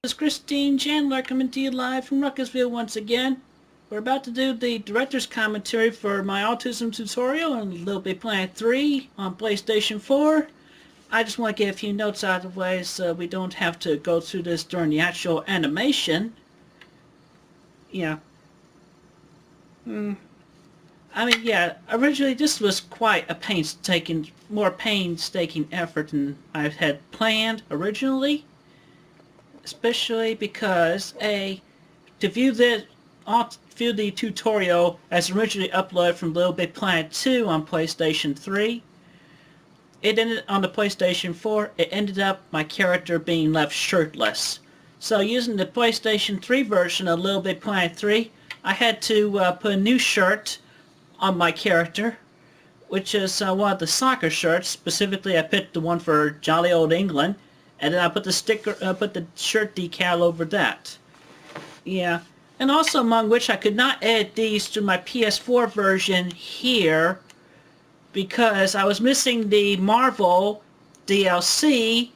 This is Christine Chandler coming to you live from Ruckersville once again. We're about to do the director's commentary for my Autism tutorial on Little Big Planet 3 on PlayStation 4. I just want to get a few notes out of the way so we don't have to go through this during the actual animation. Yeah. Originally this was quite a more painstaking effort than I had planned originally. Especially because to view the tutorial as originally uploaded from Little Big Planet 2 on PlayStation 3, it ended on the PlayStation 4. It ended up my character being left shirtless. So using the PlayStation 3 version of Little Big Planet 3, I had to put a new shirt on my character, which is one of the soccer shirts. Specifically, I picked the one for Jolly Old England. And then I put the shirt decal over that. Yeah. And also among which I could not edit these to my PS4 version here because I was missing the Marvel DLC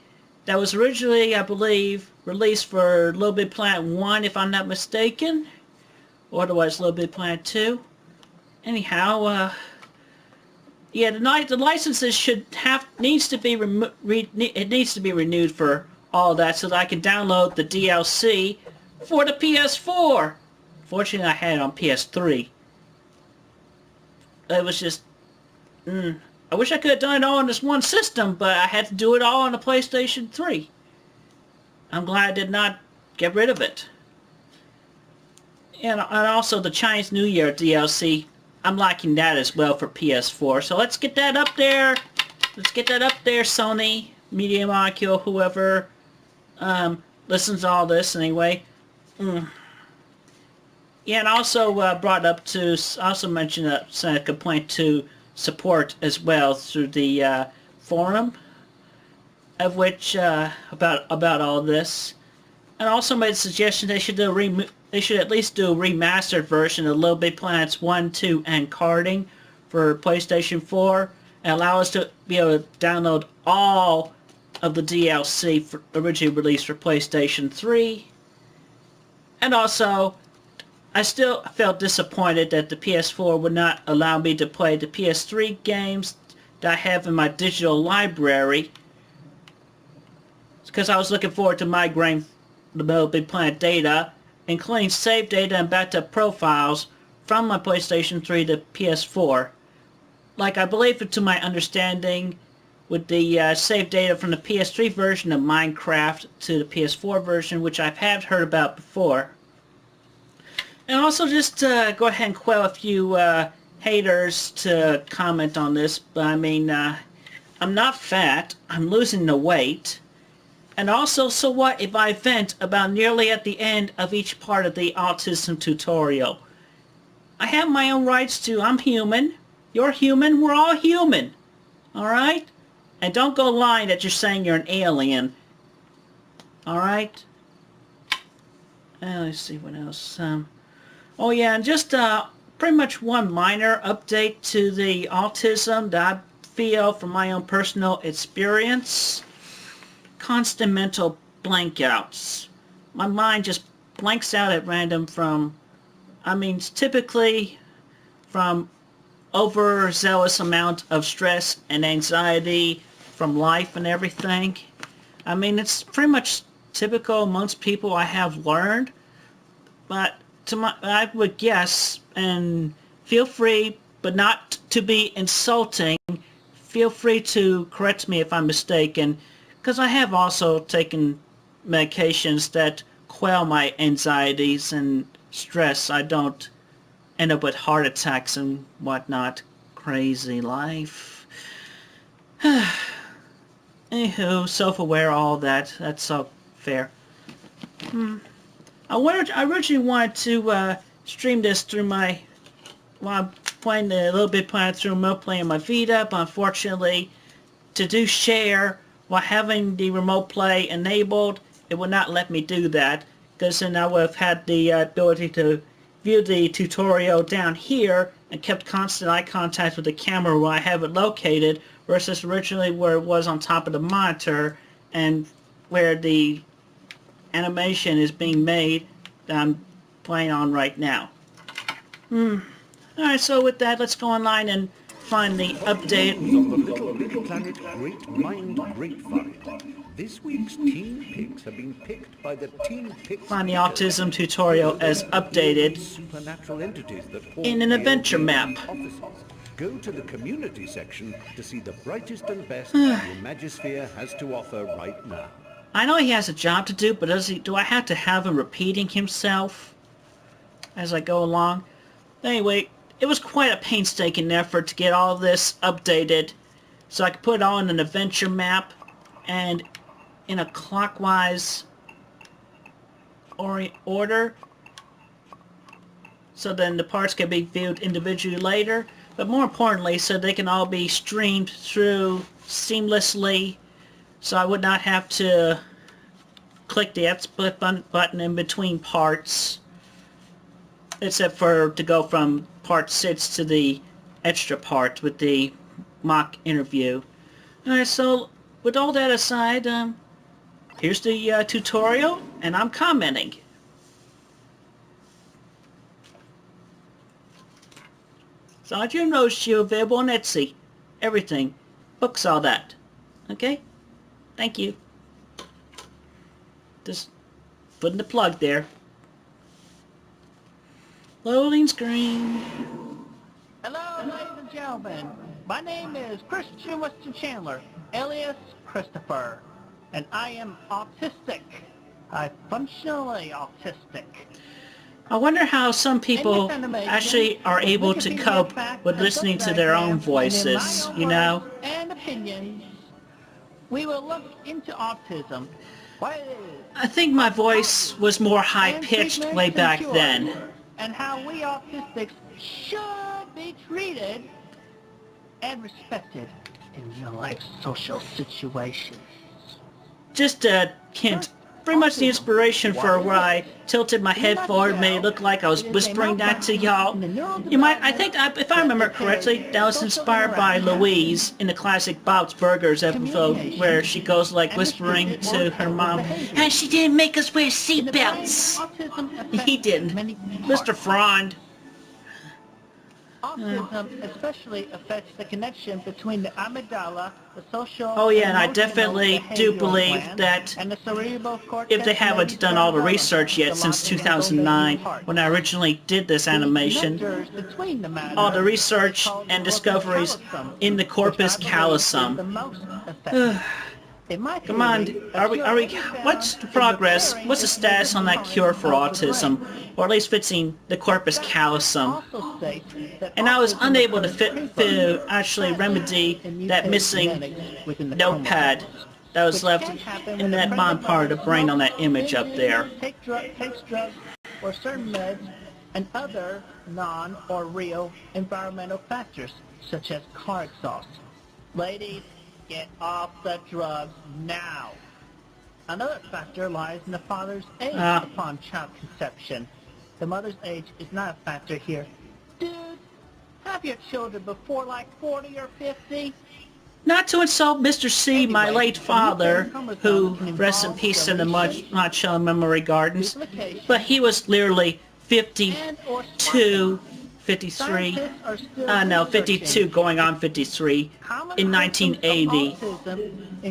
that was originally, I believe, released for Little Big Planet 1, if I'm not mistaken. Or otherwise Little Big Planet 2. Anyhow, yeah, the licenses needs to be renewed for all that so that I can download the DLC for the PS4. Fortunately, I had it on PS3. It was just, I wish I could have done it all on this one system, but I had to do it all on the PlayStation 3. I'm glad I did not get rid of it. And also the Chinese New Year DLC. I'm liking that as well for PS4. So let's get that up there. Let's get that up there, Sony, Media Molecule, whoever listens to all this anyway. Yeah, and also brought up to, also mentioned a complaint to support as well through the forum, of which about all this, and also made a suggestion they should at least do a remastered version of Little Big Planets 1, 2, and Karting for PlayStation 4 and allow us to be able to download all of the DLC originally released for PlayStation 3. And also, I still felt disappointed that the PS4 would not allow me to play the PS3 games that I have in my digital library, because I was looking forward to migrating the Little Big Planet data, including save data and backed up profiles from my PlayStation 3 to PS4. Like, I believe, to my understanding, with the save data from the PS3 version of Minecraft to the PS4 version, which I've heard about before. And also just go ahead and quell a few haters to comment on this, but I mean, I'm not fat, I'm losing the weight. And also, so what if I vent about nearly at the end of each part of the autism tutorial? I have my own rights too. I'm human. You're human. We're all human. Alright? And don't go lying that you're saying you're an alien. Alright? Let's see what else. Oh yeah, and just pretty much one minor update to the autism that I feel from my own personal experience. Constant mental blankouts. My mind just blanks out at random typically from overzealous amount of stress and anxiety from life and everything. I mean, it's pretty much typical amongst people, I have learned, but I would guess, and feel free, but not to be insulting, feel free to correct me if I'm mistaken, because I have also taken medications that quell my anxieties and stress. I don't end up with heart attacks and whatnot. Crazy life. Anywho, self-aware, all that. That's so fair. I originally wanted to stream this through while I'm playing the Little Big Planet through remote playing my Vita, but unfortunately, to do share while having the remote play enabled, it would not let me do that, because then I would have had the ability to view the tutorial down here and kept constant eye contact with the camera where I have it located, versus originally where it was on top of the monitor and where the animation is being made that I'm playing on right now. Alright, so with that, let's go online and find the update. On the little big planet Great Mind Grapevine. This week's Teen Picks have been picked by the Teen Picks Find the pickers. autism tutorial as updated Supernatural entities that haunt in an adventure your map. offices. Go to the community section to see the brightest and best the Imagisphere has to offer right now. I know he has a job to do, but do I have to have him repeating himself as I go along? Anyway, it was quite a painstaking effort to get all this updated so I could put it all in an adventure map and in a clockwise order, so then the parts can be viewed individually later, but more importantly so they can all be streamed through seamlessly, so I would not have to click the F-split button in between parts, except for to go from part 6 to the extra part with the mock interview. Alright, so with all that aside, here's the tutorial, and I'm commenting. Sergeant Rose Shield available on Etsy. Everything. Books, all that. Okay? Thank you. Just putting the plug there. Loading screen. Hello, ladies and gentlemen. My name is Christian Weston Chandler, alias Christopher, and I am autistic. I'm functionally autistic. I wonder how some people actually are able to cope with listening to their own voices, you know? And opinions, we will look into autism. What it is, I think my voice was more high-pitched way back then. and how we autistics should be treated and respected in real-life social situations. Just a hint. Pretty much the inspiration for where I tilted my head forward made it look like I was whispering that to y'all. I think, if I remember correctly, that was inspired by Louise in the classic Bob's Burgers episode where she goes like whispering to her mom, and she didn't make us wear seatbelts. He didn't. Mr. Frond. Autism especially affects the connection between the amygdala, the social... Oh yeah, and I definitely do believe that and the cerebral cortex, if they haven't done all the research yet since 2009, when I originally did this animation, all the research and discoveries in the corpus callosum. Come on, what's the progress? What's the status on that cure for autism? Or at least fixing the corpus callosum. And I was unable to actually remedy that missing notepad that was left in that bottom part of the brain on that image up there. Takes drugs or certain meds and other non or real environmental factors, such as car exhaust. Ladies, get off the drugs now. Another factor lies in the father's age upon child conception. The mother's age is not a factor here. Dude, have your children before like 40 or 50? Not to insult Mr. C, my late father, who rests in peace in the not shown memory gardens, but he was literally 52, 53, 52 going on 53 in 1980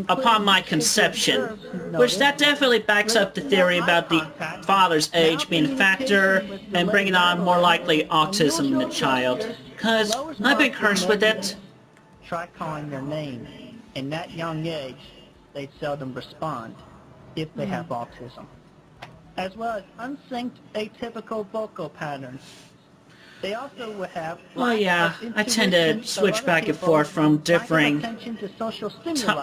upon my conception, which that definitely backs up the theory about the father's age being a factor and bringing on more likely autism in the child, because I've been cursed with it. Try calling their name. In that young age, they seldom respond if they have autism, as well as unsynced atypical vocal patterns. They also will have... Well, yeah, I tend to switch back and forth from differing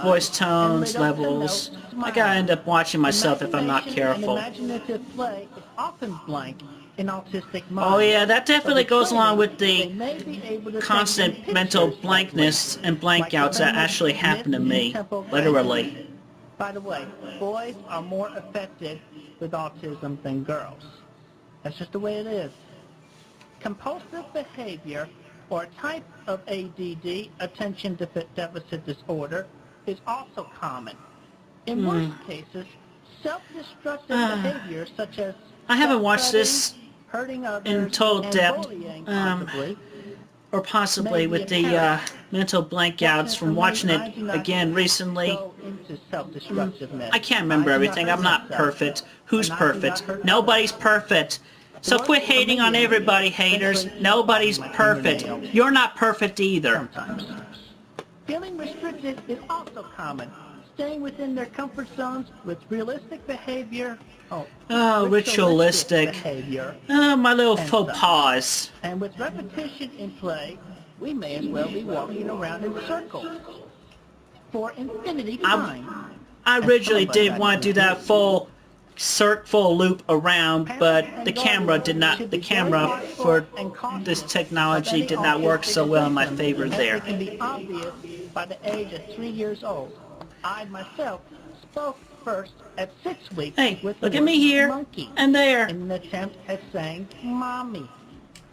voice tones, levels. I gotta end up watching myself if I'm not careful. Imaginative play is often blank in autistic minds. Oh yeah, that definitely goes along with the constant mental blankness and blankouts that actually happen to me, literally. By the way, boys are more affected with autism than girls. That's just the way it is. Compulsive behavior, or a type of ADD, attention deficit disorder, is also common. In worst cases, Self-destructive behavior such as I haven't watched this hurting others, in total and depth, bullying, possibly. or possibly Maybe with a the parent mental blankouts from watching it again recently. Go into self-destructiveness. I can't remember everything. I'm not perfect. Who's perfect? Nobody's perfect. So quit hating on everybody, haters. Nobody's perfect. You're not perfect either. Sometimes. Feeling restricted is also common. Staying within their comfort zones with realistic behavior. Ritualistic. Behavior. My little And faux such. pas. And with repetition in play, we may as well be walking around in circles for infinity time. I originally did want to do that full loop around, but the camera did not. The camera for this technology did not work so well in my favor there. It can be obvious by the age of 3 years old. I myself spoke first at 6 weeks Hey, with look the at me word here monkey and there. in an attempt at saying mommy.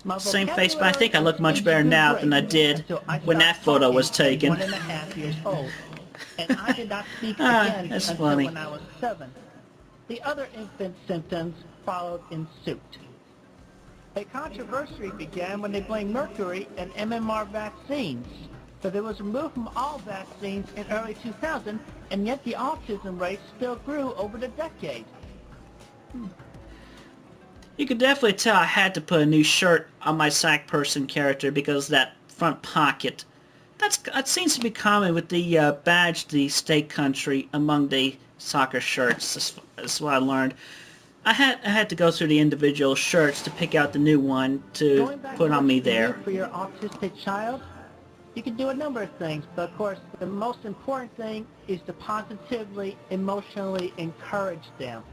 My Same face, but I think I look much better now than I did when that photo was taken. 1.5 years old, and I did not speak Ah, again that's until funny. when I was 7. The other infant symptoms followed in suit. A controversy began when they blamed mercury and MMR vaccines, but it was removed from all vaccines in early 2000, and yet the autism rate still grew over the decade. You could definitely tell I had to put a new shirt on my sack person character because that front pocket. That seems to be common with the badge, the state country among the soccer shirts. That's what I learned. I had to go through the individual shirts to pick out the new one to put on me there. For your autistic child, you can do a number of things, but of course the most important thing is to positively, emotionally encourage them.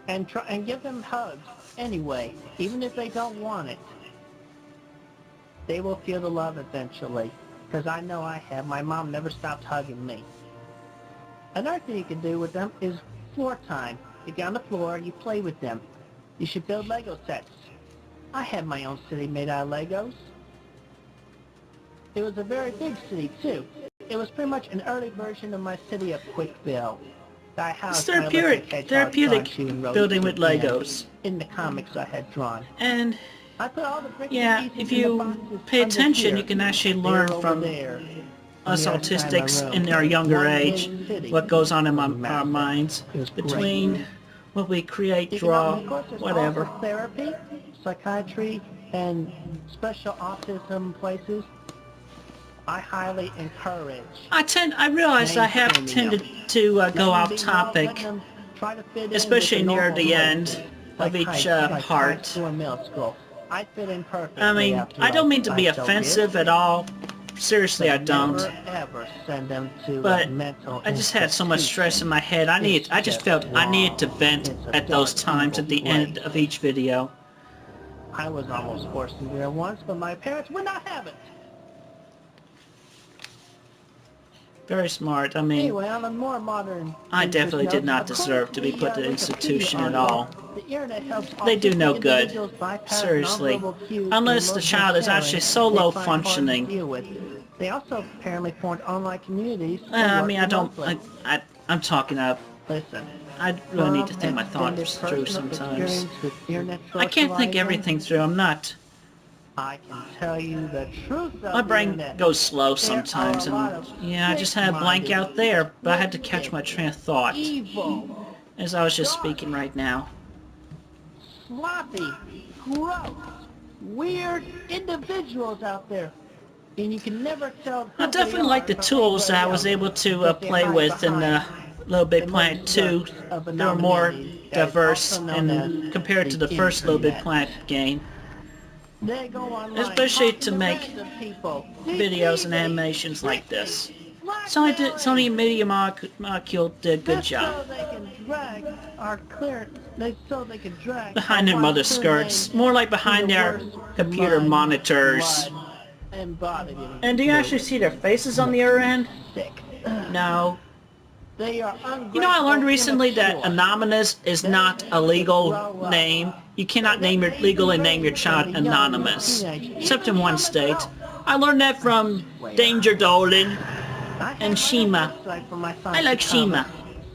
And give them hugs anyway, even if they don't want it. They will feel the love eventually, because I know I have. My mom never stopped hugging me. Another thing you can do with them is floor time. You get on the floor, you play with them. You should build Lego sets. I had my own city made out of Legos. It was a very big city too. It was pretty much an early version of my city of Quickville. It's therapeutic building with Legos. In the comics I had drawn. And I put all the bricks yeah, and pieces if in the you boxes pay under attention, here. you can actually They're learn over from there, on us the other side of my autistics room. in our younger One age, big city. what goes on in our Massive. minds, It was great. between what we create, You can draw, of course, there's whatever. also therapy, psychiatry, and special autism places. I highly encourage. I realize I have tended to go off topic, especially near the end of each part. I fit in perfectly. I mean, I don't mean to be offensive at all. Seriously, I don't. Never, ever send them to But mental I just had so much stress in my head. I just felt I needed to vent at those times at the end of each video. I was almost forced to do it once, but my parents would not have it. Very smart. I mean, Anyway, on a more modern I definitely did not deserve to be put to institution at all. They do no good. Seriously. Unless the child is actually so low functioning. They also apparently formed online communities. I mean, I'm talking up. Listen. I really need to think my thoughts through sometimes. I can't think everything through. I'm not. I can tell you the truth of My brain internet. goes slow sometimes, and yeah, I just had a blank out there, but I had to catch my train of thought Evil, as I was just speaking right now. sloppy, gross, weird individuals out there. And you can never tell. I definitely like the tools that I was able to play with in Little Big Planet 2. They were more diverse and compared to the first Little Big Planet game. They go online, Especially talk to make random people. videos and animations like this. Sony Media Molecule did a good job. So they can drag our so they can drag Behind their our mother clear skirts. names More like to behind the their worst computer mud, monitors. blood, and body. And do you actually see their faces on the other end? Sick. No. They are You know, I learned recently that immature. Anonymous is not a legal name. You cannot legally name your child Anonymous, except in one state. I learned that from Danger Dolan and Shima. I like Shima.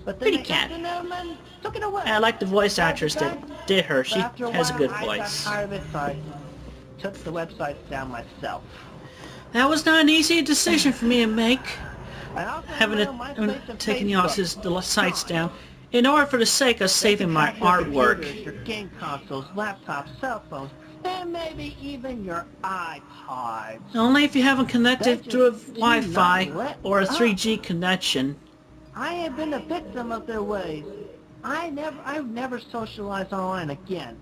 But then Pretty the cat. gentleman took it away. And I like the voice actress that did her. She After has a while, good I voice. got tired of it, so I took the websites down myself. That was not an easy decision for me to make. I also Having emailed MySpace and taking Facebook. the sites down, in order for the sake of saving my They can hack your artwork. computers, your game consoles, laptops, cell phones, and maybe even your iPods. Only if you haven't connected They through a just do Wi-Fi not let or a up. 3G connection. I have been a victim of their ways. I've never socialized online again.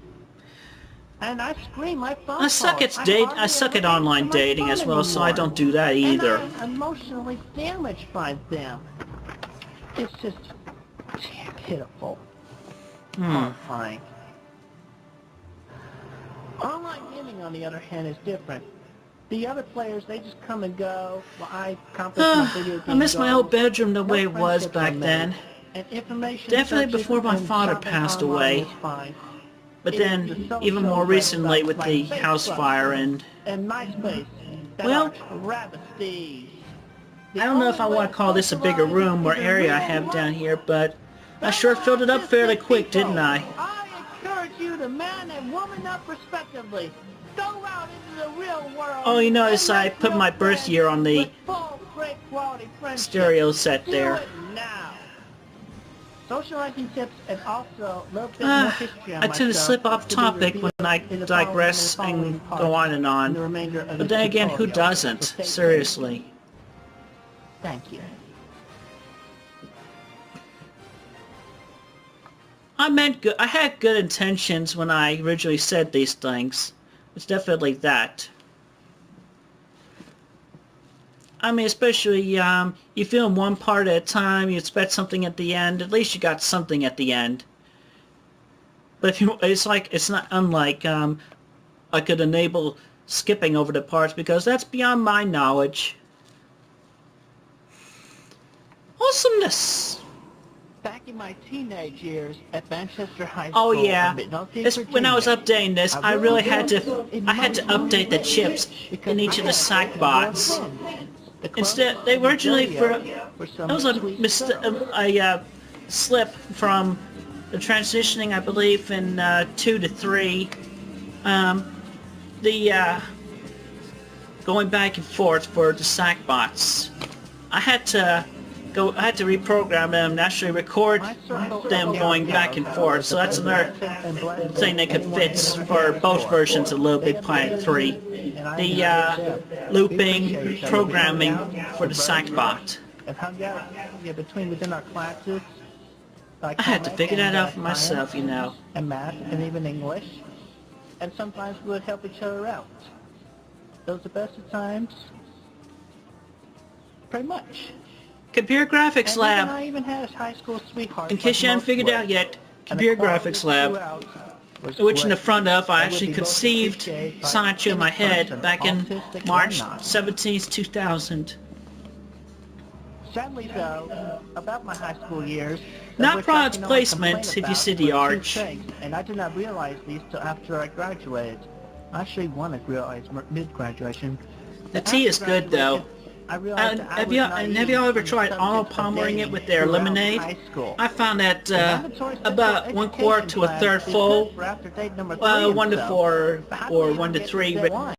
And I screen my phone I suck calls. I suck at online dating as well, so I don't do that either. And I'm emotionally damaged by them. It's just pitiful. Horrifying. Online gaming, on the other hand, is different. The other players, they just come and go. While I accomplish my video game I miss my goals. old bedroom the No way it was friendships back are then. made. And information Definitely searches before my and father shopping passed online away. is fine. But It is then, the social even more recently websites with like the Facebook house fire and... MySpace that Well, are travesties. I don't know if I want to call this a bigger room or area I have down here, but I sure filled it up fairly quick, didn't I? I encourage you to man and woman up respectively. Go out into the real world. Oh, you notice and I make put real my birth friends year on the with full, great quality friendship. stereo set Do there. it now. Socializing tips and also a little bit more history on I tend to myself slip off to be topic when revealed I in the digress following and parts go on and in the on. remainder of But this then again, who tutorial. doesn't? So stay Seriously. tuned. Thank you. I had good intentions when I originally said these things. It's definitely that. I mean, especially, you film one part at a time, you expect something at the end, at least you got something at the end. But if you, it's not unlike, I could enable skipping over the parts because that's beyond my knowledge. Awesomeness! Back in my teenage years at Manchester High School, Oh yeah, when I was Virginia, updating this, I really had to update the chips in each of the sack bots. Instead, they were originally that was a slip from the transitioning, I believe, in 2 to 3. Going back and forth for the sack bots. I had to reprogram them and actually record them going back and forth. So that's another thing that could fit for both versions of Little Big Planet 3. The looping programming for the sackbot. And hung out within our classes. I had to figure that out for myself, you know. And math and even English. And sometimes we would help each other out. Those the best of times. Pretty much. Computer Graphics Lab. I even had a high school sweetheart. In case you haven't figured it out yet, Computer Graphics Lab, which in the front of I actually conceived science in my head back in March 17th, 2000. Sadly though, about my high school years, Not product placement, if you see the arch. And I did not realize these till after I graduated. I actually wanted to realize mid-graduation. The tea is good though. Have you all ever tried auto-palmering it with their lemonade? I found that about 1/4 to 1/3 full, 1 to 4 or 1 to 3, but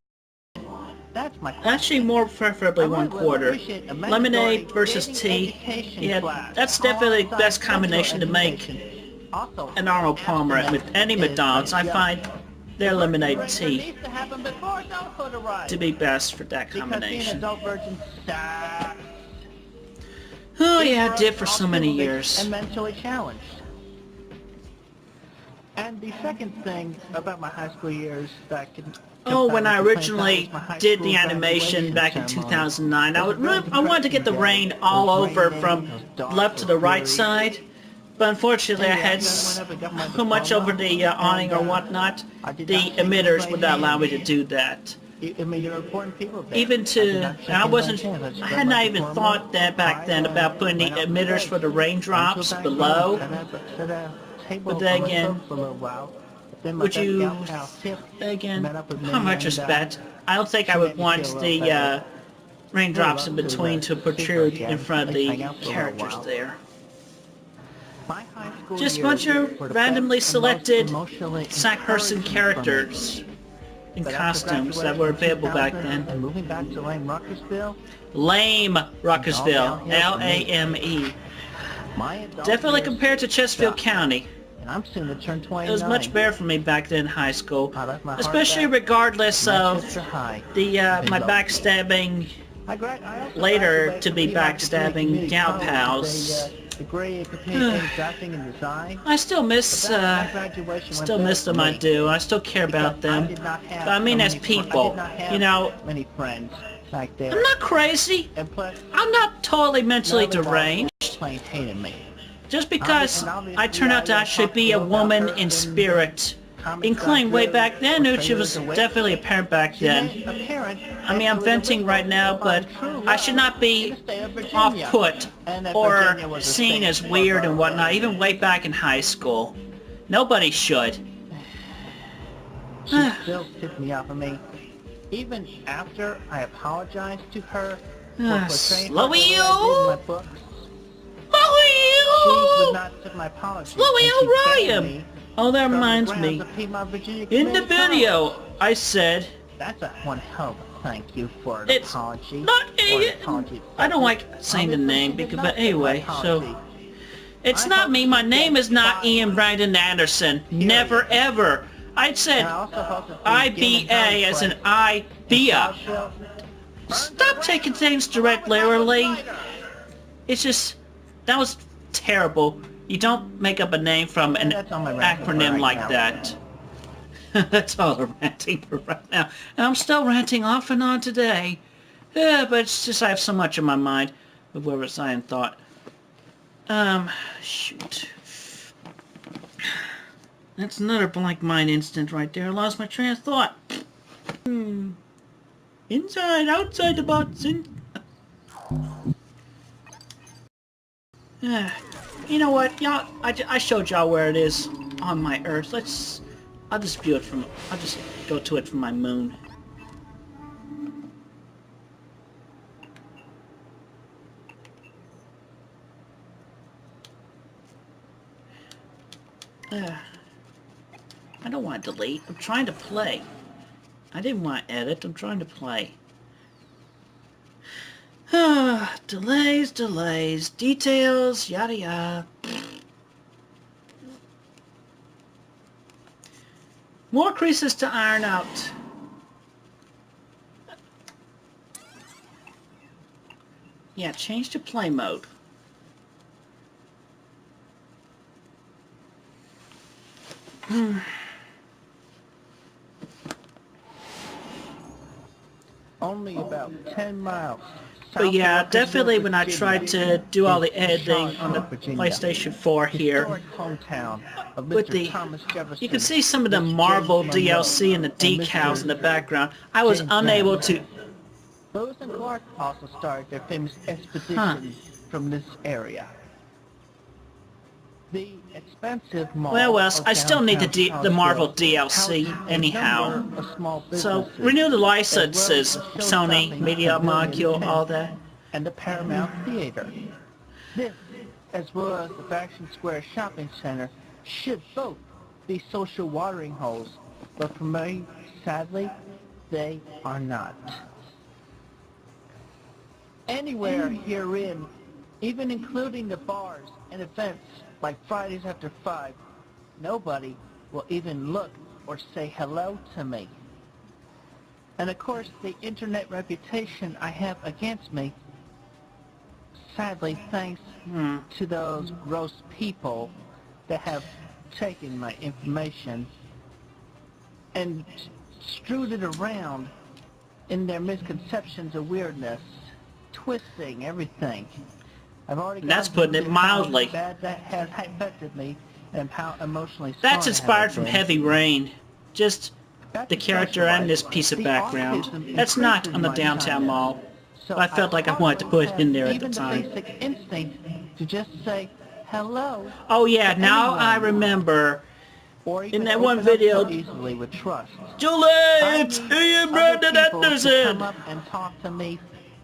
actually more preferably 1/4. Lemonade versus tea, yeah, that's definitely the best combination to make an auto-palmer at any McDonald's. I find their lemonade tea to be best for that combination. Oh yeah, I did for so many years. And mentally challenged. And the second thing about my high school years back in... Oh, when I originally did the animation back in 2009, I wanted to get the rain all over from left to the right side. But unfortunately, I had so much over the awning or whatnot, the emitters would not allow me to do that. Even I had not even thought that back then about putting the emitters for the raindrops below. But then again, how much is bet? I don't think I would want the raindrops in between to protrude in front of the characters there. My high school Just a years bunch of were the randomly best and most selected emotionally sack-person encouraging for me. characters in But after costumes that graduating were in available back 2000 then. and moving back to Lame Ruckersville, Lame Ruckersville, downhill for me. L-A-M-E. my adult Definitely years compared to Chesterfield sucked, County. and I'm soon to turn 29. It was much better for me back then in high school, I left my heart especially back regardless at of Manchester High. my backstabbing I also later graduated to from be Piedmont backstabbing Community gal College with pals. a degree in communications drafting and design. I still miss, But that graduation went still better miss for them, I me do. I still care about because them. I did not have But I mean so as many people, I did not have you know, many friends back there. I'm not crazy. And plus, I'm not totally mentally none of them deranged. plain hated me. Just because Obviously, I turned out to actually be a woman in spirit. In claim way back then, knew she was definitely a parent back then. I mean, I'm venting right now, but I should not be off-put or seen as weird and whatnot, even way back in high school. Nobody should. She still tipped me off of me. Even after I apologized to her for portraying her the way I did in my books, she would not accept my apology. Ryan! Oh, that reminds me. In the video, I said... That's a one hell of a thank you for an It's apology. not I don't like saying the name, because, but anyway, so... It's not me. My name is not Ian Brandon Anderson. Never, ever. I said I-B-A as in I-B-A. Stop taking things direct literally. It's just... That was terrible. You don't make up a name from an acronym like that. That's all I'm ranting for right now. And I'm still ranting off and on today. Yeah, but it's just I have so much in my mind of where was I in thought. Shoot. That's another blank mind instant right there. I lost my train of thought. Inside, outside the box, you know what, y'all, I showed y'all where it is on my Earth. I'll just view it from, I'll just go to it from my moon. I don't want to delete. I'm trying to play. I didn't want to edit. I'm trying to play. Delays, details, yada yada. More creases to iron out. Yeah, change to play mode. Only about 10 miles. But yeah, definitely when I tried to do all the editing on the PlayStation 4 here, with the, you can see some of the Marvel DLC and the decals in the background. I was unable to... Lewis and Clark also started their famous expedition from this area. The expensive mall Well, I still need the Marvel DLC anyhow. So, renew the licenses, Sony, Media Molecule, all that. And the Paramount Theater. This, as well as the Faction Square Shopping Center, should both be social watering holes, but for me, sadly, they are not. Anywhere herein, even including the bars and events like Fridays after 5, nobody will even look or say hello to me. And of course, the internet reputation I have against me, sadly thanks to those gross people that have taken my information and strewed it around in their misconceptions of weirdness, twisting everything. I've already That's putting it mildly. That has affected me and how emotionally That's inspired from Heavy Rain. Just the character and this piece of background. That's not on the downtown mall. So I felt like I wanted to put it in there at the time. Even the basic instinct to just say hello. Oh yeah, now I remember. In that one video, easily with trust. Juliet, Ian Brandon Anderson. Come up and talk to me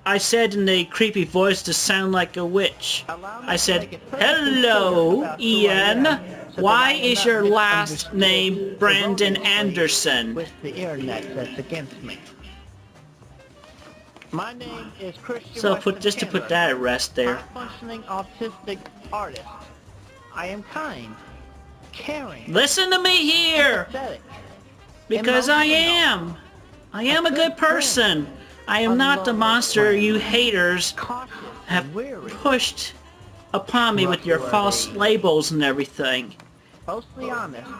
I said in a creepy voice to sound like a witch. Allow me I to said, make it perfectly clear "Hello, about who I Ian. am, so Why that I am is not your last misunderstood name Brandon erroneously Anderson?" with the internet that's against me. My name is Christian So Weston just to put Chandler, that at rest there. high-functioning autistic artist. I am kind, caring, Listen to me here, empathetic, because I emotional, am. I am a good good person. I am not the lonely monster friend, you haters cautious, have and weary, pushed upon me with your false trustworthy, labels and everything. mostly honest.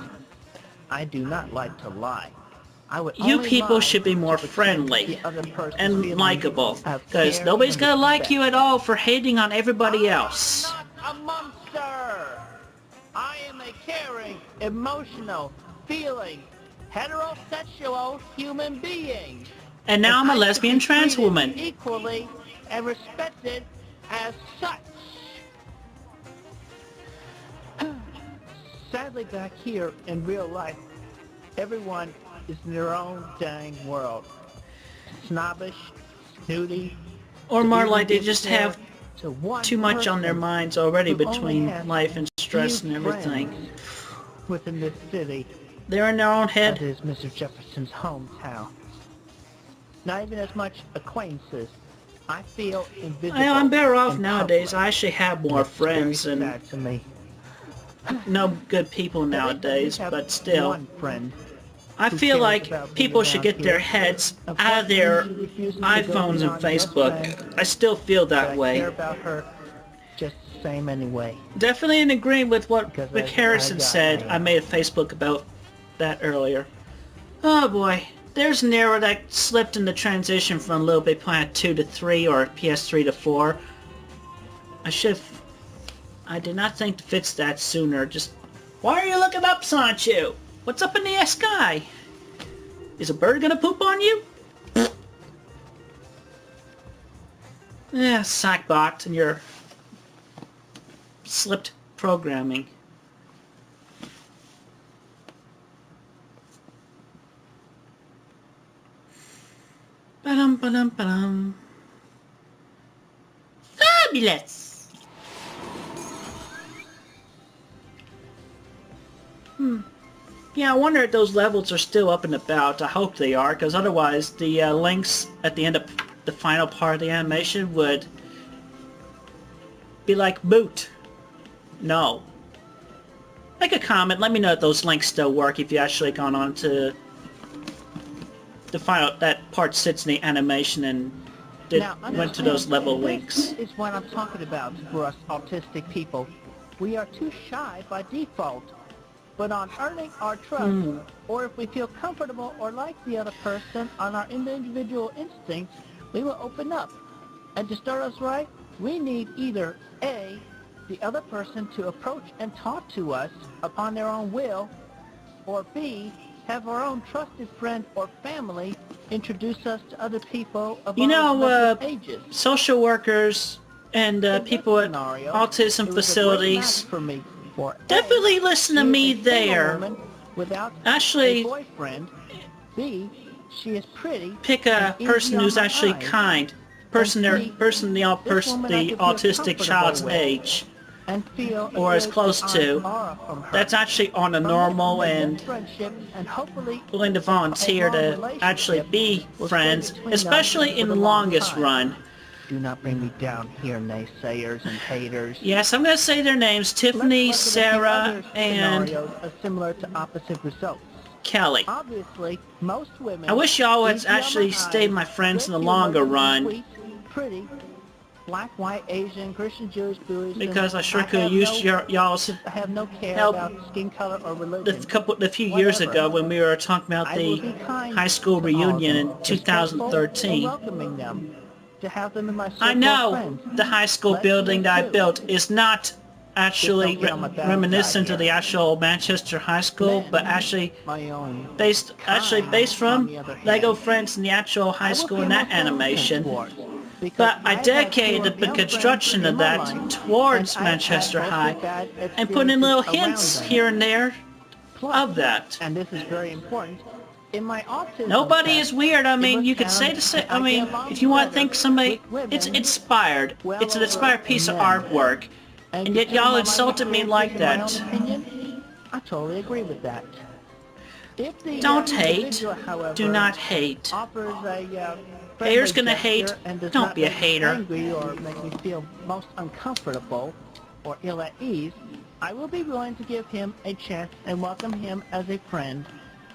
I do not like to lie. I would You only people lie should be more to protect friendly the other person's and feeling likable, of because care nobody's and gonna like respect. you at all for hating on everybody else. I'm not a monster. I am a caring, emotional, feeling, heterosexual human being. And now I'm a I should lesbian be trans treated woman. equally and respected as such. Sadly, back here in real life, everyone is in their own dang world. Snobbish, snooty. Or to more even like they give just care have to one too much on their person minds already who only between has life and stress few and everything. friends within this city, They're in their own that head. is Mr. Jefferson's hometown. Not even as much acquaintances. I feel invisible. I'm better off in nowadays. public. I actually have more It's very friends and sad to me. no good people At least I do nowadays, have but still. one friend I who feel cares like about people being should around get their here. heads out of their Unfortunately, she refuses to go iPhones and beyond just Facebook. friends, I still feel but that I way. care about her just the same anyway. Definitely in agreement with what Because Rick as Harrison I got said. mad. I made a Facebook about that earlier. Oh boy. There's an error that slipped in the transition from Little Big Planet 2 to 3 or PS3 to 4. I did not think to fix that sooner. Just, why are you looking up, Sancho? What's up in the sky? Is a bird gonna poop on you? Yeah, Sackbot and your slipped programming. Ba-dum, ba-dum, ba-dum. Fabulous! Yeah, I wonder if those levels are still up and about. I hope they are, because otherwise the links at the end of the final part of the animation would be like boot. No. Make a comment, let me know if those links still work if you actually gone on to the final, that part sits in the animation and went to those level links. This is what I'm talking about for us autistic people. We are too shy by default. But on earning our trust, or if we feel comfortable or like the other person on our individual instincts, we will open up. And to start us right, we need either A, the other person to approach and talk to us upon their own will, or B, have our own trusted friend or family introduce us to other people of our respective ages. Social workers and In people this at scenario, autism it was a great facilities, match for me, for A, definitely listen to she is me a single there. woman without Actually, a boyfriend. B, she is pretty. pick a and person easy who's on my actually eyes. kind. And C, The this woman I the could feel autistic child's comfortable with age, and feel or as good close and to. aura from her. That's actually on a From normal this and friendship and hopefully willing to a volunteer long to actually relationship be will stay friends, between us especially for in the the long longest time. run. Do not bring me down here, naysayers and haters. Yes, I'm going to say their names, Tiffany, Let's look at a few Sarah, other and scenarios similar to opposite results. Kelly. Obviously, most women. I wish y'all would easy on actually my stay eyes, my friends in the good longer humored, run, sweet, pretty, black, white, Asian, Christian, Jewish, Buddhist. because I sure and could have used y'all's I have no care help about skin color or religion. the few years Whatever. ago when we were talking about I will the be kind high school to all of reunion them, in respectful and 2013. welcoming them, to have them in my circle I know of friends. the high school Lesbians building that I too. built is not actually Just don't get on my bad reminiscent side of the here. actual Manchester High School, Men, but actually my own based on from the other hand. Lego Friends in the actual high I will school feel in that more friendly animation. towards, because But I have had fewer dedicated the young construction friends of in my that life, towards and I've had Manchester mostly High bad and put in little experiences hints around them. here and there Plus, of that. and this is very important, In my autism Nobody test, is weird. I it mean, was you could say found the same. that I I mean, get along if you want to better think somebody, with it's women inspired. well It's an over inspired piece of men. artwork. And yet considering y'all my life insulted me experiences like and my own that. opinion, I totally agree with that. If the Don't hate. individual, however, Do not hate. offers a Haters friendly gonna hate. gesture and does Don't not be a make me hater. angry or make me feel most uncomfortable or ill at ease, I will be willing to give him a chance and welcome him as a friend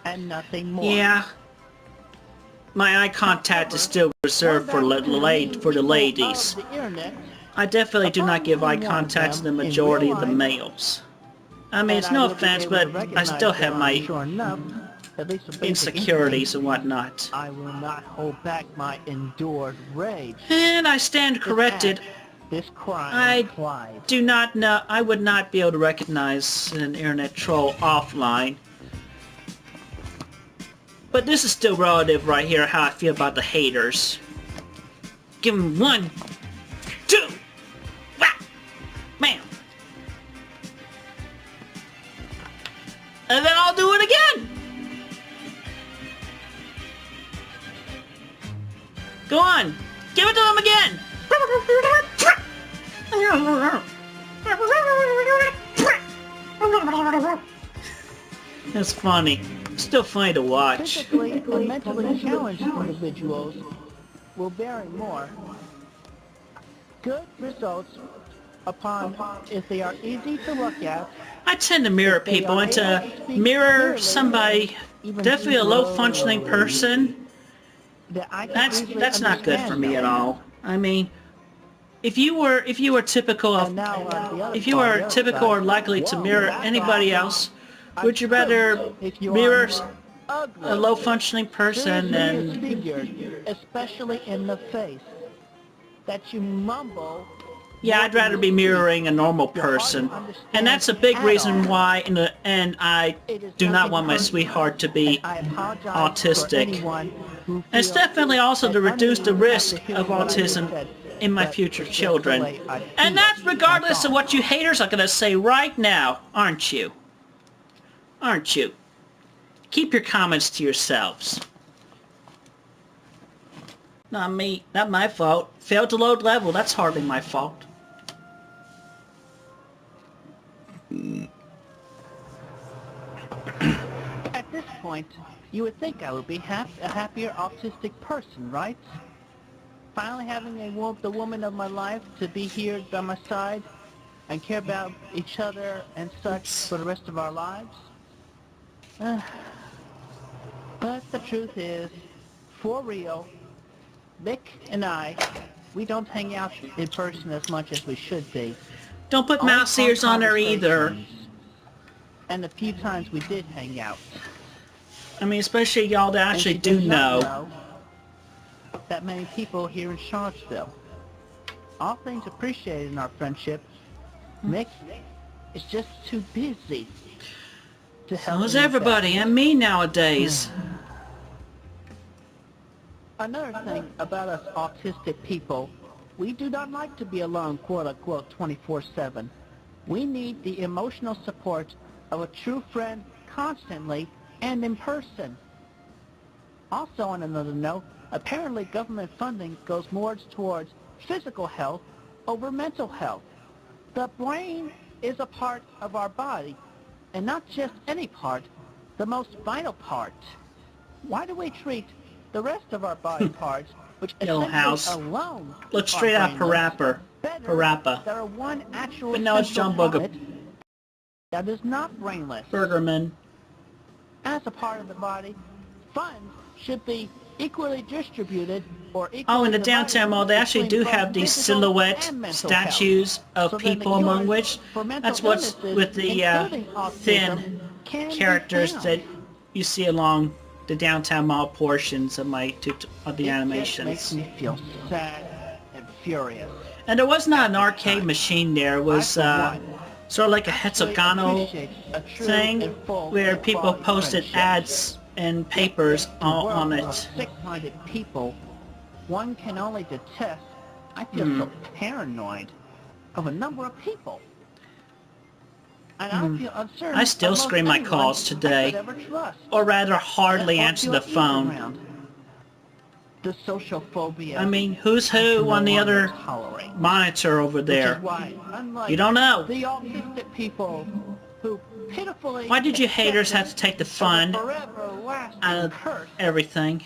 and nothing more. Yeah. My eye contact is still reserved for the ladies. I definitely do not give eye contact to the majority of the males. I mean, it's no offense, but I still have my insecurities and whatnot. I will not hold back my endured rage. And I stand corrected. This crime I implied. do not know. I would not be able to recognize an internet troll offline. But this is still relative right here, how I feel about the haters. Give them 1, 2, whack, bam. And then I'll do it again. Go on, give it to them again. That's funny. Still funny to watch. Physically and mentally challenged individuals will vary more. Good results upon if they are easy to look at. I tend to mirror people and to mirror somebody, definitely a low-functioning person. That's not good for me at all. I mean, if you were typical of, if you are typical or likely to mirror anybody else, would you rather mirror a low-functioning person than... especially in the face, that you mumble. Yeah, I'd rather be mirroring a normal person. And that's a big reason why, and I do not want my sweetheart to be autistic. And it's definitely also to reduce the risk of autism in my future children. And that's regardless of what you haters are going to say right now, aren't you? Aren't you? Keep your comments to yourselves. Not me. Not my fault. Failed to load level. That's hardly my fault. At this point, you would think I would be a happier autistic person, right? Finally having the woman of my life to be here by my side and care about each other and such for the rest of our lives. But the truth is, for real, Mick and I, we don't hang out in person as much as we should be. Don't put mouse ears on her either. And the few times we did hang out. I mean, especially y'all that actually do know. That many people here in Charlottesville. All things appreciated in our friendship. Mick is just too busy to help. So is everybody, and me nowadays. Another thing about us autistic people, we do not like to be alone, quote-unquote, 24/7. We need the emotional support of a true friend constantly and in person. Also, on another note, apparently government funding goes more towards physical health over mental health. The brain is a part of our body, and not just any part, the most vital part. Why do we treat the rest of our body parts, which essentially alone look straight out Parappa. There are one actual but no, it's John Booger. That is not brainless. Burgerman. As a part of the body, funds should be equally distributed or equally Oh, in the downtown mall, they actually do have these silhouette statues of people, among which that's what's with the thin characters that you see along the downtown mall portions of the animations. It makes me feel sad and furious. And there was not an arcade machine there. It was sort of like a hexagonal thing where people posted ads and papers on it. Sick-minded people, one can only detest. I feel so paranoid of a number of people. and I feel uncertain. I still of most screen my anyone calls I today, could ever trust. or rather hardly Or answer feel the at ease phone. around. The social phobia. I mean, who's I who can no on the longer other tolerate. monitor over Which there? is why, unlike You don't know. the autistic people who pitifully Why did you haters have to take the fun forever lasting out of curse, everything?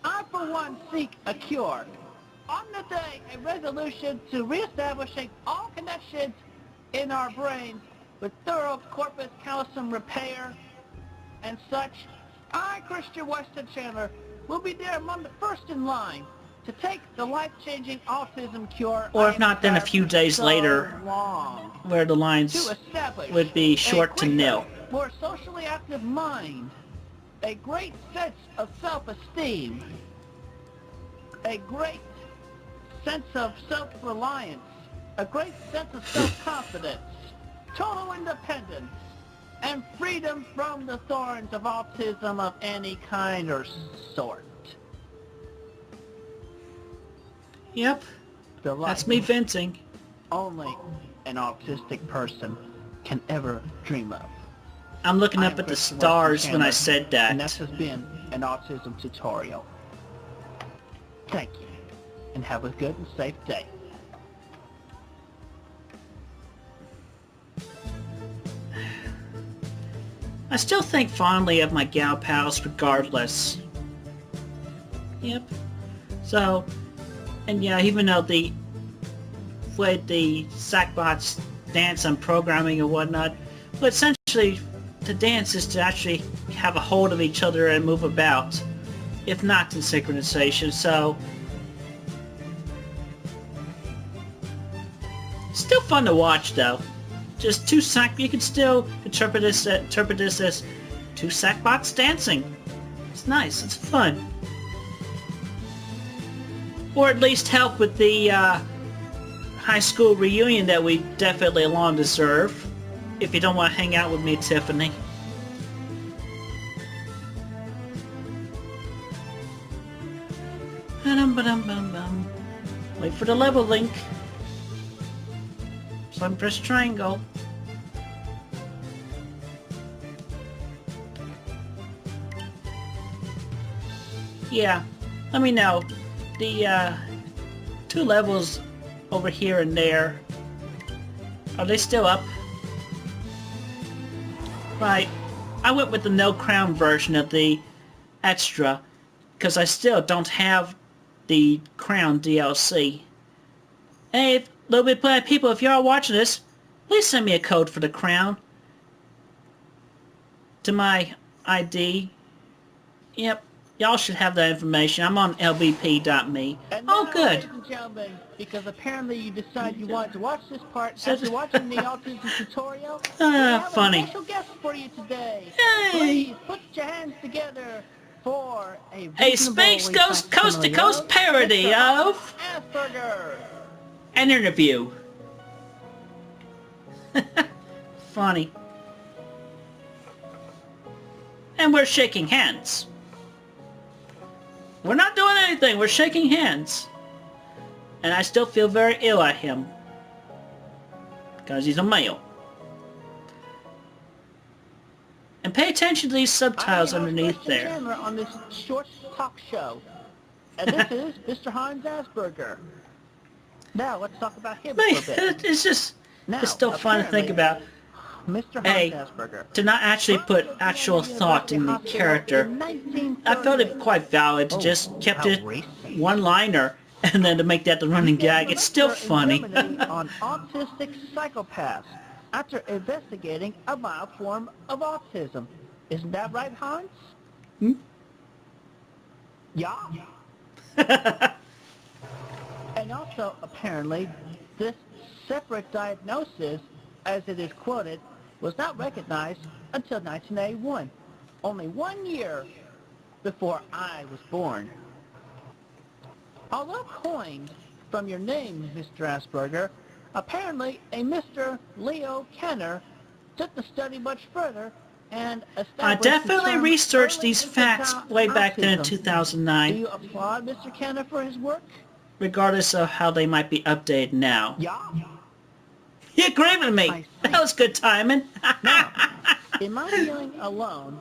I for one seek a cure. On the day, a resolution to reestablishing all connections in our brains with thorough corpus callosum repair and such. I, Christian Weston Chandler, will be there among the first in line to take the life-changing autism cure. Or I if have not, then a desired few for days so later, long. where the lines To establish would be a short to quicker, nil. more socially active mind, a great sense of self-esteem, a great sense of self-reliance, a great sense of self-confidence, total independence, and freedom from the thorns of autism of any kind or sort. Yep, The life that's me venting. only an autistic person can ever dream of. I'm looking I up am at the Christian stars Weston when I Chandler, said and that. this has been an autism tutorial. Thank you, and have a good and safe day. I still think fondly of my gal pals regardless. Yep. So, and yeah, even though the Sackbots dance and programming and whatnot, but essentially to dance is to actually have a hold of each other and move about, if not in synchronization. So, still fun to watch though. Just you can still interpret this as two Sackbots dancing. It's nice, it's fun. Or at least help with the high school reunion that we definitely long deserve. If you don't want to hang out with me, Tiffany. Ba-dum-ba-dum-bum-bum. Wait for the level link. So I'm press triangle. Yeah, let me know. The two levels over here and there, are they still up? Right. I went with the no crown version of the extra because I still don't have the crown DLC. Hey, Little Bit Bad people, if y'all watching this, please send me a code for the crown to my ID. Yep, y'all should have that information. I'm on lbp.me. And Oh, now, good. ladies and gentlemen, because apparently you decided you wanted to watch this part after watching the autism tutorial, we have funny. a special guest for you today. Yay. Please put your hands together for A Space Ghost Coast to Coast parody Mr. of Asperger. an interview. Funny. And we're shaking hands. We're not doing anything, we're shaking hands. And I still feel very ill at him. Because he's a male. And pay attention to these subtitles underneath there. Chandler on this short talk show. And this is Mr. Hans Asperger. Now, let's talk about him Man, for a bit. it's just, Now, it's still fun to think about. Mr. Hey, Hans Asperger. to not actually put actual thought in the character. I felt it quite valid to just kept it one-liner and then to make that the running gag. It's still funny. On autistic psychopaths after investigating a mild form of autism. Isn't that right, Hans? Hmm? Yeah. And also, apparently, this separate diagnosis, as it is quoted, was not recognized until 1981, only 1 year before I was born. Although coined from your name, Mr. Asperger, apparently a Mr. Leo Kenner took the study much further and established I definitely the term researched early these facts infantile way back then in autism. Do 2009, you applaud Mr. Kenner for his work? regardless of how they might be updated now. Yeah. You agreed with me. I see. That was good timing. Now, in my feeling alone,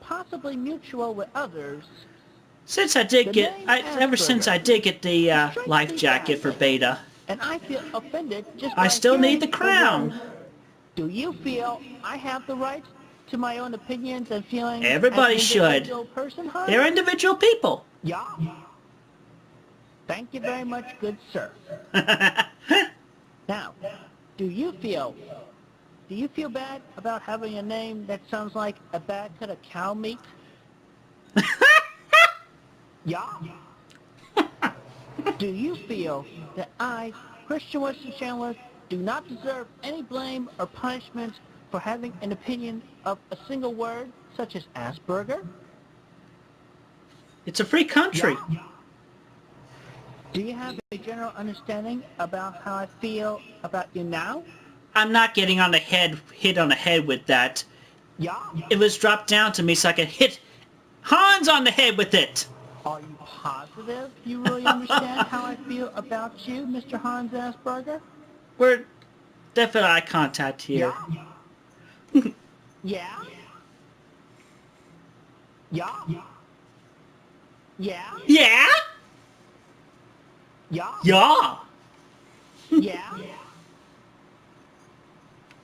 possibly mutual with others, Since I did The get, name ever since I did get the Strikes life me jacket for badly. beta, and I feel offended just I by still need the hearing crown. word. Do you feel I have the right to my own opinions and feelings Everybody as an should. individual person, Hans? They're individual people. Yeah. Thank you very much, good sir. Now, do you feel bad about having a name that sounds like a bad cut of cow meat? Yeah. Do you feel that I, Christian Weston Chandler, do not deserve any blame or punishment for having an opinion of a single word, such as Asperger? It's a free country. Yeah. Do you have a general understanding about how I feel about you now? I'm not getting hit on the head with that. Yeah. It was dropped down to me so I could hit Hans on the head with it. Are you positive you really understand how I feel about you, Mr. Hans Asperger? We're definitely eye contact here. Yeah. Yeah? Yeah? Yeah? Yeah? Yeah? Yeah. Yeah?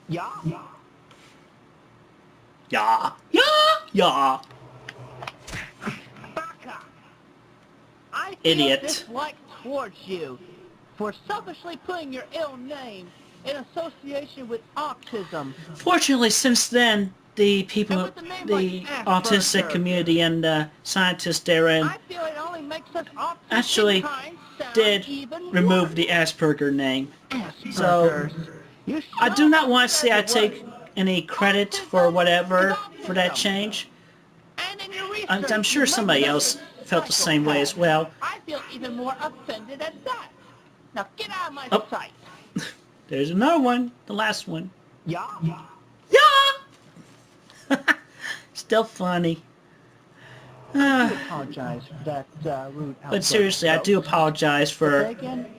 Yeah? Yeah. Yeah. Yeah. Baka! I feel Idiot. dislike towards you for selfishly putting your ill name in association with autism. Fortunately, since then, the people, And with a name the like autistic Asperger. community and scientists therein I feel it only makes us autistic actually kind sound did even remove worse. the Asperger name. Asperger's. You I do not shall want to say I understand the take word. any credit for whatever for that change. And in your research, I'm sure you somebody mentioned else felt the same way as well. I feel even more offended at that. Now get out of my Oh. sight. There's another one, the last one. Yeah? Yeah! Still funny. I apologize for that rude outburst. But seriously, I do apologize for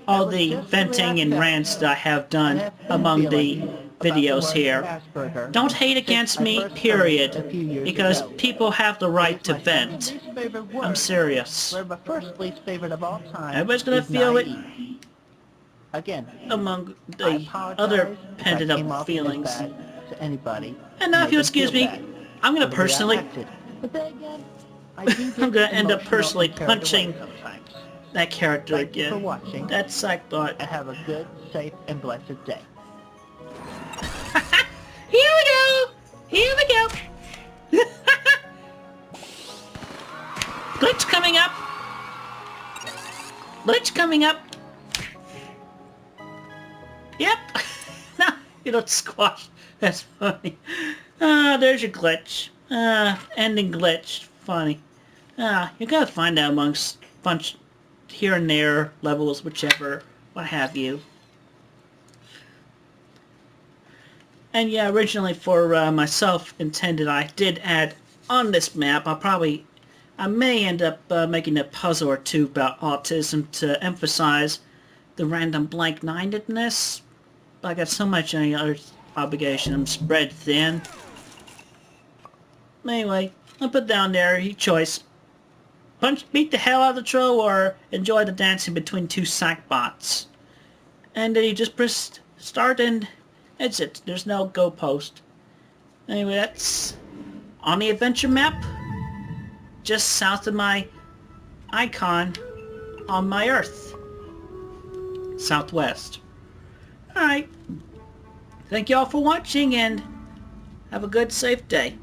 all the venting and rants that I have done among the videos here. Don't hate against me, period, because people have the right to vent. I'm serious. Where my first least favorite of all time Everybody's gonna is feel it naive. Again, among I the apologize other if I pent came up off feelings. as bad to anybody. And now if you Make them excuse feel me, bad I'm gonna for the way I personally, acted. But then again, I do I'm get gonna end up emotional personally and carried away punching sometimes. that character Thank you for again. watching. That psych bot. And have a good, safe, and blessed day. Here we go! Here we go! Glitch coming up! Glitch coming up! Yep! No, you don't squash. That's funny. There's your glitch. Ending glitch. Funny. You're gonna find that amongst bunch here and there levels, whichever, what have you. And yeah, originally for myself intended, I did add on this map. I may end up making a puzzle or two about autism to emphasize the random blank-mindedness. But I got so much other obligation. I'm spread thin. Anyway, I'll put down there, your choice. Beat the hell out of the troll or enjoy the dancing between two sack bots. And then you just press start and that's it. There's no go post. Anyway, that's on the adventure map. Just south of my icon on my Earth. Southwest. Alright. Thank you all for watching and have a good, safe day.